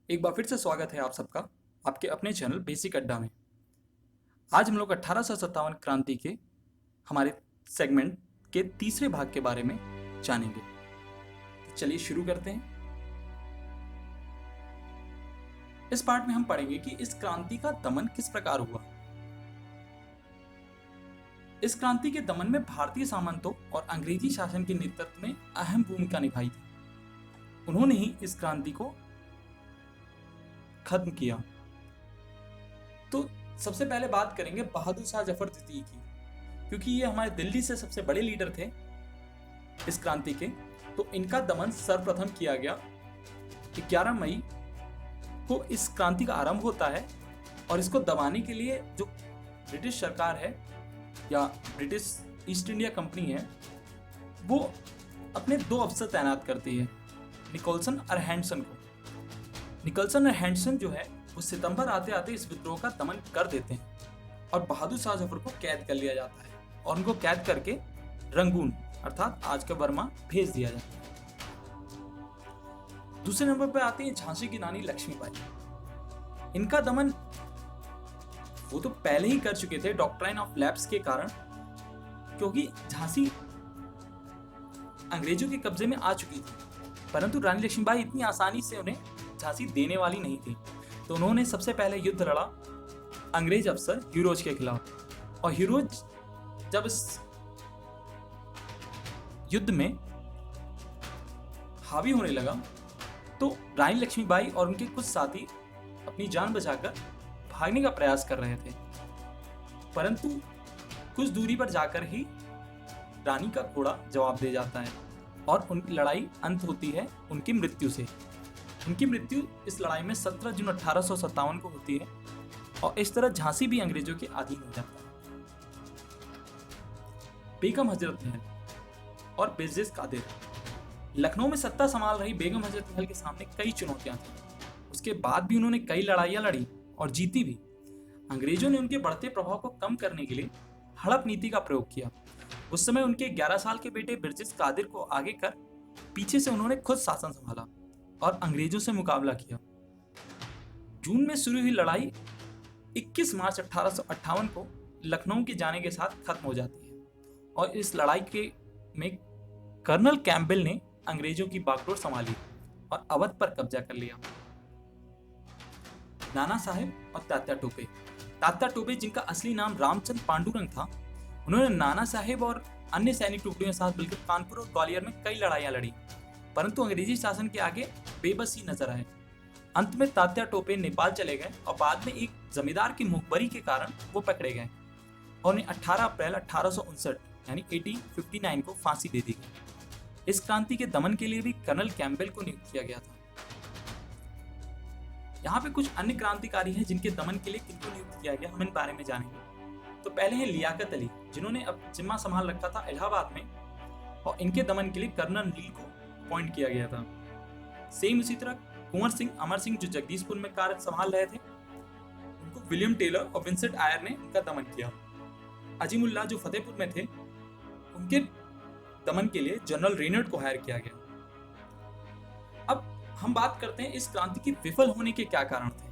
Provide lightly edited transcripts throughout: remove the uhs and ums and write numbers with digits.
एक बार फिर से स्वागत है आप सबका आपके अपने चैनल बेसिक अड्डा में। आज हम लोग 1857 क्रांति के हमारे सेगमेंट के तीसरे भाग के बारे में जानेंगे। तो चलिए शुरू करते हैं। इस पार्ट में हम पढ़ेंगे कि इस क्रांति का दमन किस प्रकार हुआ। इस क्रांति के दमन में भारतीय सामंतों और अंग्रेजी शासन के नेतृत्व में अहम भूमिका निभाई थी। उन्होंने ही इस क्रांति को खत्म किया। तो सबसे पहले बात करेंगे बहादुर शाह जफर द्वितीय की, क्योंकि ये हमारे दिल्ली से सबसे बड़े लीडर थे इस क्रांति के। तो इनका दमन सर्वप्रथम किया गया 11 मई को इस क्रांति का आरंभ होता है। और इसको दबाने के लिए जो ब्रिटिश सरकार है या ब्रिटिश ईस्ट इंडिया कंपनी है, वो अपने 2 अफसर तैनात करती है, निकोलसन और हैंडसन को। निकोलसन और हैंडसन जो है वो सितंबर आते आते इस विद्रोह का दमन कर देते हैं और बहादुर शाह जफर को कैद कर लिया जाता है और उनको कैद करके रंगून अर्थात आज का बर्मा भेज दिया जाता है। दूसरे नंबर पर आती है झांसी की रानी लक्ष्मीबाई। इनका दमन वो तो पहले ही कर चुके थे डॉक्ट्राइन ऑफ लैप्स के कारण, क्योंकि झांसी अंग्रेजों के कब्जे में आ चुकी थी, परंतु रानी लक्ष्मीबाई इतनी आसानी से उन्हें झांसी देने वाली नहीं थी। तो उन्होंने सबसे पहले युद्ध लड़ा अंग्रेज अफसर ह्यूरोज के खिलाफ। और ह्यूरोज जब इस युद्ध में हावी होने लगा तो रानी लक्ष्मीबाई और उनके कुछ साथी अपनी जान बचाकर भागने का प्रयास कर रहे थे, परंतु कुछ दूरी पर जाकर ही रानी का घोड़ा जवाब दे जाता है और उनकी लड़ाई अंत होती है उनकी मृत्यु से। उनकी मृत्यु इस लड़ाई में 17 जून 1857 को होती है और इस तरह झांसी भी अंग्रेजों के अधीन हो जाता है। बेगम हजरत महल और बिरजेश कादिर। लखनऊ में सत्ता संभाल रही बेगम हजरत महल के सामने कई चुनौतियां थी। उसके बाद भी उन्होंने कई लड़ाइयां लड़ी और जीती भी। अंग्रेजों ने उनके बढ़ते प्रभाव को कम करने के लिए हड़प नीति का प्रयोग किया। उस समय उनके 11 साल के बेटे बिरजेश कादिर को आगे कर पीछे से उन्होंने खुद शासन संभाला और अंग्रेजों से मुकाबला किया। जून में शुरू हुई लड़ाई 21 मार्च 1858 को लखनऊ के जाने के साथ खत्म हो जाती है और इस लड़ाई के में कर्नल कैम्पबेल ने अंग्रेजों की बागडोर संभाली और अवध पर कब्जा कर लिया। नाना साहेब और तात्या टोपे। तात्या टोपे, जिनका असली नाम रामचंद्र पांडुरंग था, उन्होंने नाना साहेब और अन्य सैनिक टुकड़ियों के साथ मिलकर कानपुर और ग्वालियर में कई लड़ाइयां लड़ी, परंतु अंग्रेजी शासन के आगे बेबसी नजर आए। अंत में तात्या टोपे नेपाल चले गए और बाद में एक जमींदार की मुखबरी के कारण वो पकड़े गए और उन्हें 18 अप्रैल 1859 यानी 1859 को फांसी दे दी गई। इस क्रांति के दमन के लिए भी कर्नल कैम्पबेल को नियुक्त किया गया था। यहाँ पे कुछ अन्य क्रांतिकारी हैं जिनके दमन के लिए किनको नियुक्त किया गया, हम इन बारे में जानेंगे। तो पहले है लियाकत अली, जिन्होंने अब जिम्मा संभाल रखा था इलाहाबाद में, और इनके दमन के लिए कर्नल नील को अपॉइंट किया गया था। सेम उसी तरह कुंवर सिंह, अमर सिंह जो जगदीशपुर में कार्य संभाल रहे थे, उनको विलियम टेलर और विंसेंट आयर ने उनका दमन किया। अजीमुल्लाह जो फतेहपुर में थे, उनके दमन के लिए जनरल रेनॉल्ड को हायर किया गया। अब हम बात करते हैं इस क्रांति की विफल होने के क्या कारण थे।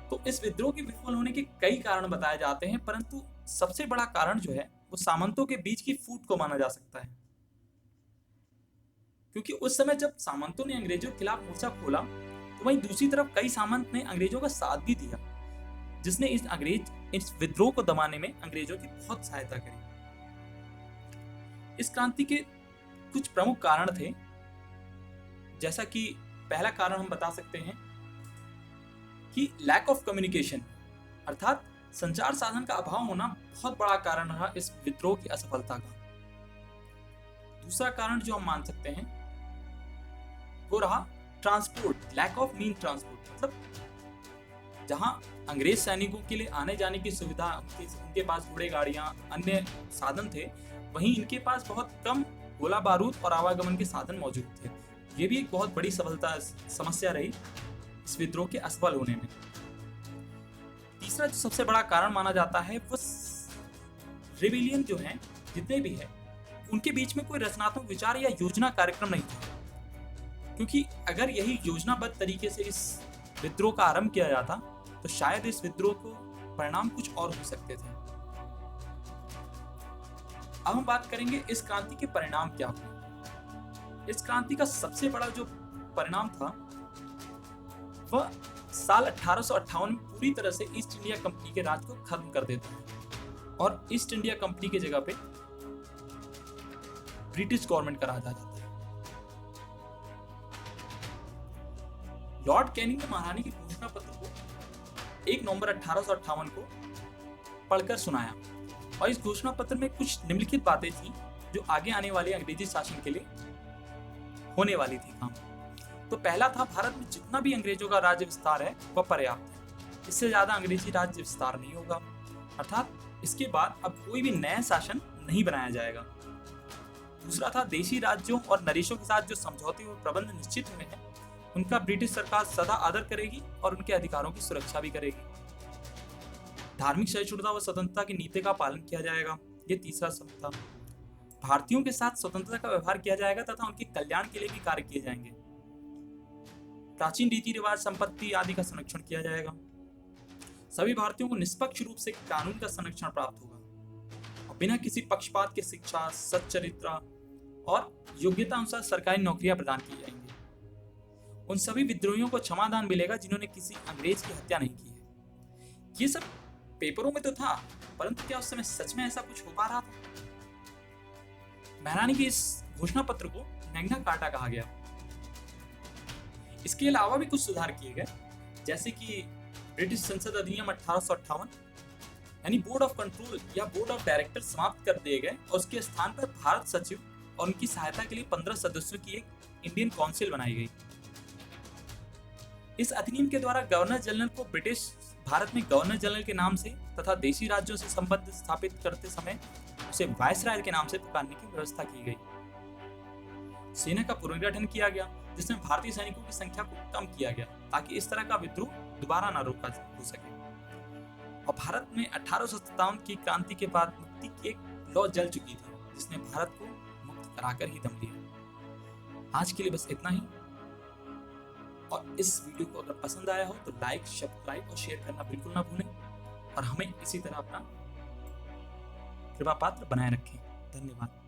तो इस विद्रोह के विफल होने के कई कारण बताए जाते हैं, परंतु सबसे बड़ा कारण जो है वो सामंतों के बीच की फूट को माना जा सकता है, क्योंकि उस समय जब सामंतों ने अंग्रेजों के खिलाफ मोर्चा खोला तो वहीं दूसरी तरफ कई सामंत ने अंग्रेजों का साथ भी दिया, जिसने इस विद्रोह को दबाने में अंग्रेजों की बहुत सहायता करी। इस क्रांति के कुछ प्रमुख कारण थे, जैसा कि पहला कारण हम बता सकते हैं कि लैक ऑफ कम्युनिकेशन अर्थात संचार साधन का अभाव होना बहुत बड़ा कारण रहा इस विद्रोह की असफलता का। दूसरा कारण जो हम मान सकते हैं वो रहा transport, lack of mean transport. मतलब जहां अंग्रेज सैनिकों के लिए आने जाने की सुविधा, उनके पास घोड़े गाड़ियां अन्य साधन थे, वहीं इनके पास बहुत कम गोला बारूद और आवागमन के साधन मौजूद थे। ये भी एक बहुत बड़ी समस्या रही इस विद्रोह के असफल होने में। तीसरा जो सबसे बड़ा कारण माना जाता है वो रिबेलियन जो है, जितने भी है, उनके बीच में कोई रचनात्मक विचार या योजना कार्यक्रम नहीं था। क्योंकि अगर यही योजनाबद्ध तरीके से इस विद्रोह का आरंभ किया जाता तो शायद इस विद्रोह को परिणाम कुछ और हो सकते थे। अब हम बात करेंगे इस क्रांति के परिणाम क्या हुए। इस क्रांति का सबसे बड़ा जो परिणाम था वह साल 1858 में पूरी तरह से ईस्ट इंडिया कंपनी के राज को खत्म कर देता है और ईस्ट इंडिया कंपनी की जगह पे ब्रिटिश गवर्नमेंट का राज आ जाता है। लॉर्ड कैनिंग ने महारानी के घोषणा पत्र को 1 नवंबर 1858 को पढ़कर सुनाया और इस घोषणा पत्र में कुछ निम्नलिखित बातें थी जो आगे आने वाले अंग्रेजी शासन के लिए होने वाली थी काम। तो पहला था, भारत में जितना भी अंग्रेजों का राज्य विस्तार है वह पर्याप्त है, इससे ज्यादा अंग्रेजी राज्य विस्तार नहीं होगा, अर्थात इसके बाद अब कोई भी नया शासन नहीं बनाया जाएगा। दूसरा था, देशी राज्यों और नरेशों के साथ जो समझौते और प्रबंध निश्चित हुए हैं उनका ब्रिटिश सरकार सदा आदर करेगी और उनके अधिकारों की सुरक्षा भी करेगी। धार्मिक सहिष्णुता व स्वतंत्रता की नीति का पालन किया जाएगा, ये तीसरा शब्द था। भारतीयों के साथ स्वतंत्रता का व्यवहार किया जाएगा तथा उनके कल्याण के लिए भी कार्य किए जाएंगे। प्राचीन रीति रिवाज, संपत्ति आदि का संरक्षण किया जाएगा। सभी भारतीयों को निष्पक्ष रूप से कानून का संरक्षण प्राप्त होगा और बिना किसी पक्षपात के शिक्षा, सच्चरित्र और योग्यता अनुसार सरकारी नौकरियां प्रदान की जाएंगी। उन सभी विद्रोहियों को क्षमादान मिलेगा जिन्होंने किसी अंग्रेज की हत्या नहीं की है। ये सब पेपरों में तो था, परंतु क्या उस समय सच में ऐसा कुछ हो पा रहा था? महारानी के इस घोषणा पत्र को मैग्ना कार्टा कहा गया। इसके अलावा भी कुछ सुधार किए गए, जैसे कि ब्रिटिश संसद अधिनियम 1858 यानी बोर्ड ऑफ कंट्रोल या बोर्ड ऑफ डायरेक्टर समाप्त कर दिए गए और उसके स्थान पर भारत सचिव और उनकी सहायता के लिए 15 सदस्यों की एक इंडियन काउंसिल बनाई गई। इस अधिनियम के द्वारा गवर्नर जनरल को ब्रिटिश भारत में गवर्नर जनरल के नाम से तथा देशी राज्यों से संबंध स्थापित करते समय उसे वायसराय के नाम से पुकारने की व्यवस्था की गई। सेना का पुनर्गठन किया गया जिसमें भारतीय सैनिकों की संख्या को कम किया गया ताकि इस तरह का विद्रोह दोबारा न रोका हो सके। और भारत में 1857 की क्रांति के बाद मुक्ति की एक लौ जल चुकी थी जिसने भारत को मुक्त कराकर ही दम लिया। आज के लिए बस इतना ही। और इस वीडियो को अगर पसंद आया हो तो लाइक, सब्सक्राइब और शेयर करना बिल्कुल ना भूलें और हमें इसी तरह अपना कृपा पात्र बनाए रखें। धन्यवाद।